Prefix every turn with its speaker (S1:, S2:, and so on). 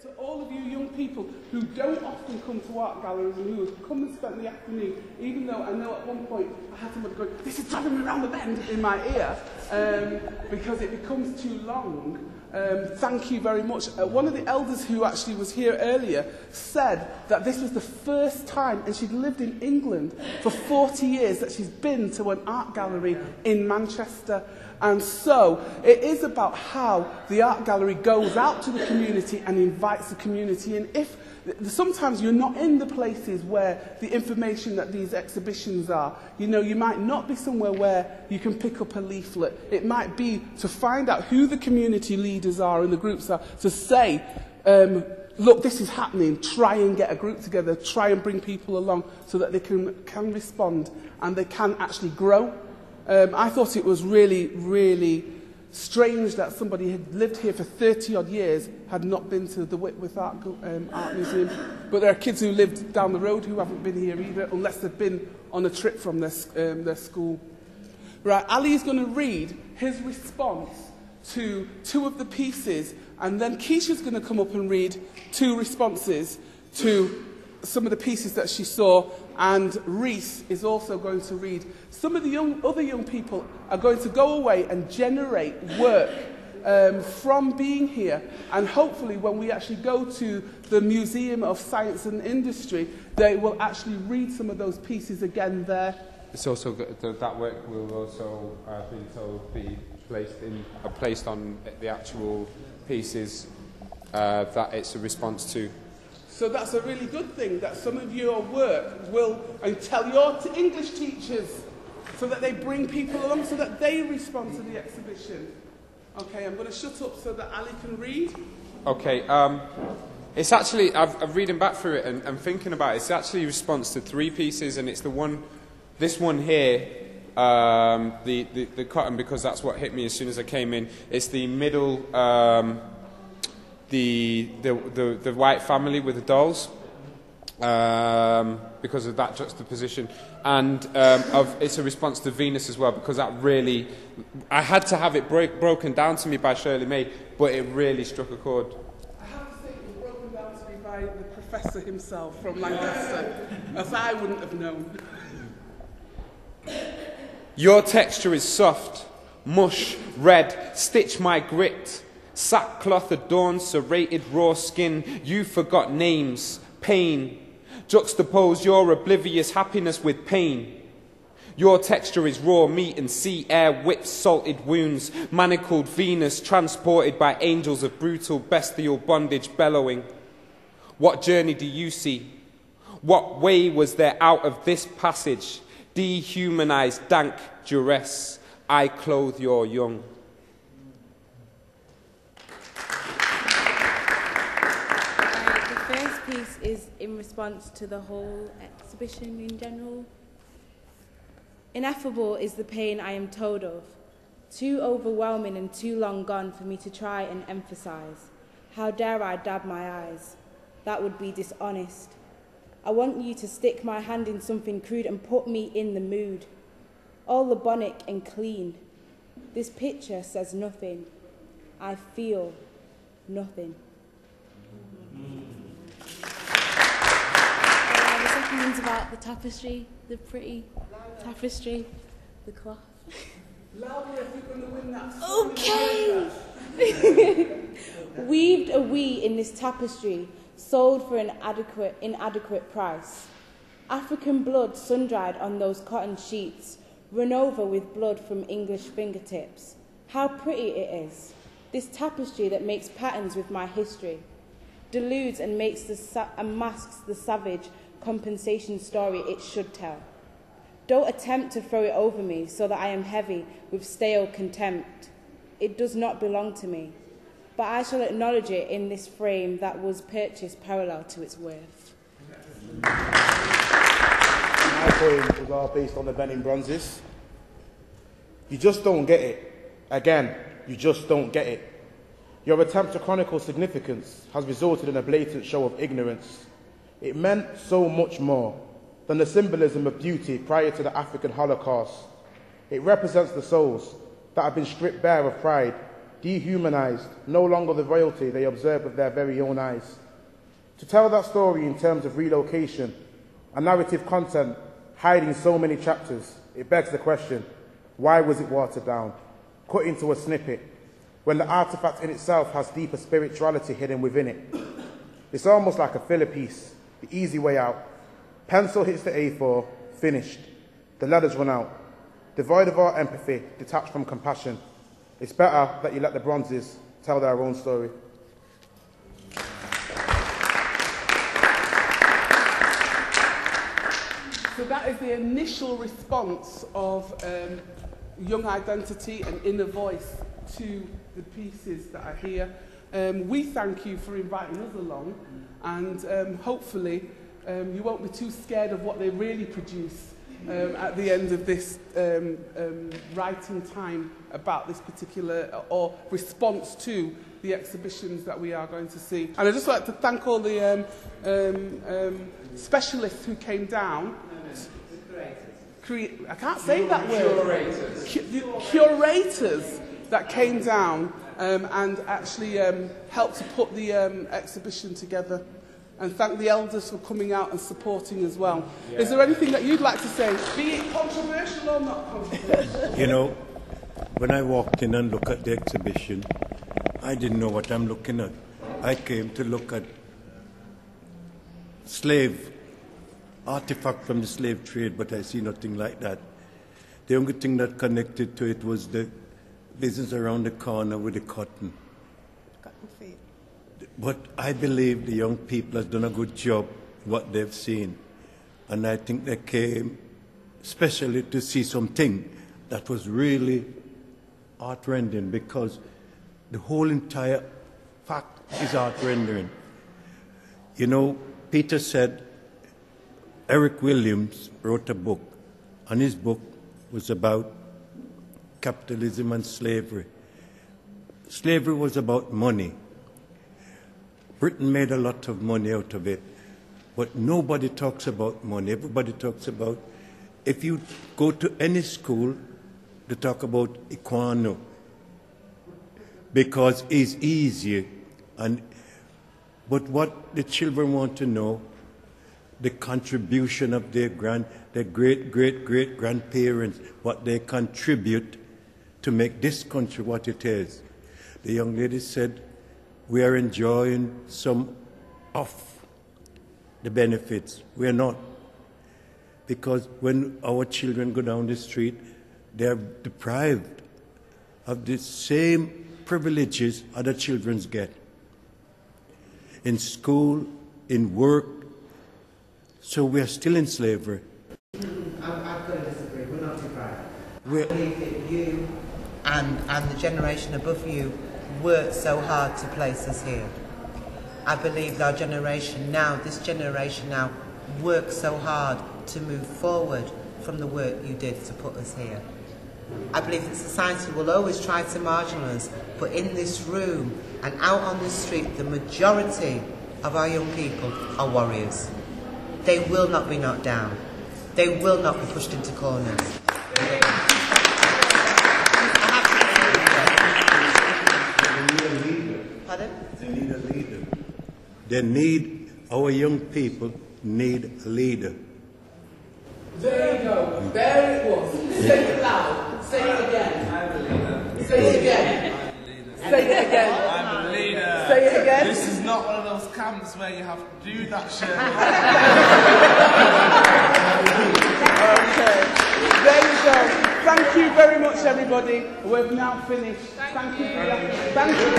S1: to all of you young people who don't often come to art galleries and who have come and spent the afternoon, even though I know at one point I had somebody going, this is driving me around the bend in my ear, because it becomes too long. Thank you very much. One of the elders who actually was here earlier said that this was the first time, and she'd lived in England for 40 years, that she's been to an art gallery in Manchester. And so it is about how the art gallery goes out to the community and invites the community. And if sometimes you're not in the places where the information that these exhibitions are, you know, you might not be somewhere where you can pick up a leaflet. It might be to find out who the community leaders are and the groups are, to say, look, this is happening, try and get a group together, try and bring people along so that they can respond and they can actually grow. I thought it was really, really strange that somebody had lived here for 30-odd years, had not been to the Whitworth Art Museum. But there are kids who lived down the road who haven't been here either, unless they've been on a trip from their school. Right, Ali's going to read his response to two of the pieces, and then Keisha's going to come up and read two responses to some of the pieces that she saw, and Reese is also going to read. Some of the other young people are going to go away and generate work from being here, and hopefully when we actually go to the Museum of Science and Industry, they will actually read some of those pieces again there.
S2: It's also that work will also, I think, be placed on the actual pieces that it's a response to.
S1: So that's a really good thing, that some of your work will, and tell your English teachers so that they bring people along, so that they respond to the exhibition. Okay, I'm going to shut up so that Ali can read. Okay,
S2: it's actually, I've reading back through it and thinking about it, it's actually a response to three pieces, and it's this one here, the cotton, because that's what hit me as soon as I came in. It's the middle, the white family with the dolls, because of that juxtaposition, and it's a response to Venus as well, because that really, I had to have it broken down to me by Shirley May, but it really struck a chord.
S1: I have to say it was broken down to me by the professor himself from Lancaster, as I wouldn't have known.
S2: Your texture is soft, mush, red, stitch my grit. Sackcloth adorned, serrated raw skin, you forgot names, pain. Juxtapose your oblivious happiness with pain. Your texture is raw meat and sea air, whipped salted wounds, manacled Venus, transported by angels of brutal bestial bondage bellowing. What journey do you see? What way was there out of this passage? Dehumanized, dank duress, I clothe your young.
S3: Piece is in response to the whole exhibition in general. Ineffable is the pain I am told of, too overwhelming and too long gone for me to try and emphasize. How dare I dab my eyes? That would be dishonest. I want you to stick my hand in something crude and put me in the mood. All laconic and clean. This picture says nothing. I feel nothing. Things about the tapestry, the pretty tapestry, the cloth.
S1: Louder if you're going to win that.
S3: Okay. Weaved a we in this tapestry, sold for an inadequate price. African blood sun-dried on those cotton sheets, run over with blood from English fingertips. How pretty it is. This tapestry that makes patterns with my history, deludes and masks the savage compensation story it should tell. Don't attempt to throw it over me so that I am heavy with stale contempt. It does not belong to me, but I shall acknowledge it in this frame that was purchased parallel to its worth.
S4: My poem was all based on the bending bronzes. You just don't get it. Again, you just don't get it. Your attempt to chronicle significance has resulted in a blatant show of ignorance. It meant so much more than the symbolism of beauty prior to the African Holocaust. It represents the souls that have been stripped bare of pride, dehumanized, no longer the royalty they observe with their very own eyes. To tell that story in terms of relocation, a narrative content hiding so many chapters, it begs the question, why was it watered down, cut into a snippet, when the artifact in itself has deeper spirituality hidden within it? It's almost like a filler piece, the easy way out. Pencil hits the A4, finished. The letters run out. Devoid of our empathy, detached from compassion. It's better that you let the bronzes tell their own story.
S1: So that is the initial response of young identity and inner voice to the pieces that are here. We thank you for inviting us along, and hopefully you won't be too scared of what they really produce at the end of this writing time about this particular or response to the exhibitions that we are going to see. And I'd just like to thank all the specialists who came down. I can't say that word. Curators that came down and actually helped to put the exhibition together. And thank the elders for coming out and supporting as well. Yeah. Is there anything that you'd like to say, be it controversial or not controversial?
S5: You know, when I walked in and looked at the exhibition, I didn't know what I'm looking at. I came to look at slave artifact from the slave trade, but I see nothing like that. The only thing that connected to it was the business around the corner with the cotton.
S6: Cotton feed.
S5: But I believe the young people have done a good job what they've seen. And I think they came especially to see something that was really heart-rending, because the whole entire fact is heart-rending. You know, Peter said, Eric Williams wrote a book, and his book was about capitalism and slavery. Slavery was about money. Britain made a lot of money out of it, but nobody talks about money. Everybody talks about, if you go to any school, they talk about equano, because it's easier. But what the children want to know, the contribution of their great-great-great-grandparents, what they contribute to make this country what it is. The young lady said, we are enjoying some of the benefits. We are not. Because when our children go down the street, they are deprived of the same privileges other children get. In school, in work, so we are still in slavery.
S6: I've got to disagree. We're not deprived. I believe that you and the generation above you worked so hard to place us here. I believe our generation now, this generation now, worked so hard to move forward from the work you did to put us here. I believe that society will always try to marginalise us, but in this room and out on the street, the majority of our young people are warriors. They will not be knocked down. They will not be pushed into corners. Pardon?
S5: They need a leader. They need, our young people need a leader.
S1: There you go. There it was. Say it loud. Say it again.
S7: I'm a leader.
S1: Say it again. Say it again.
S7: I'm a leader.
S1: Say it again.
S7: This is not one of those camps where you have to do that shit.
S1: Okay. There you go. Thank you very much, everybody. We've now finished. Thank you. Thank you.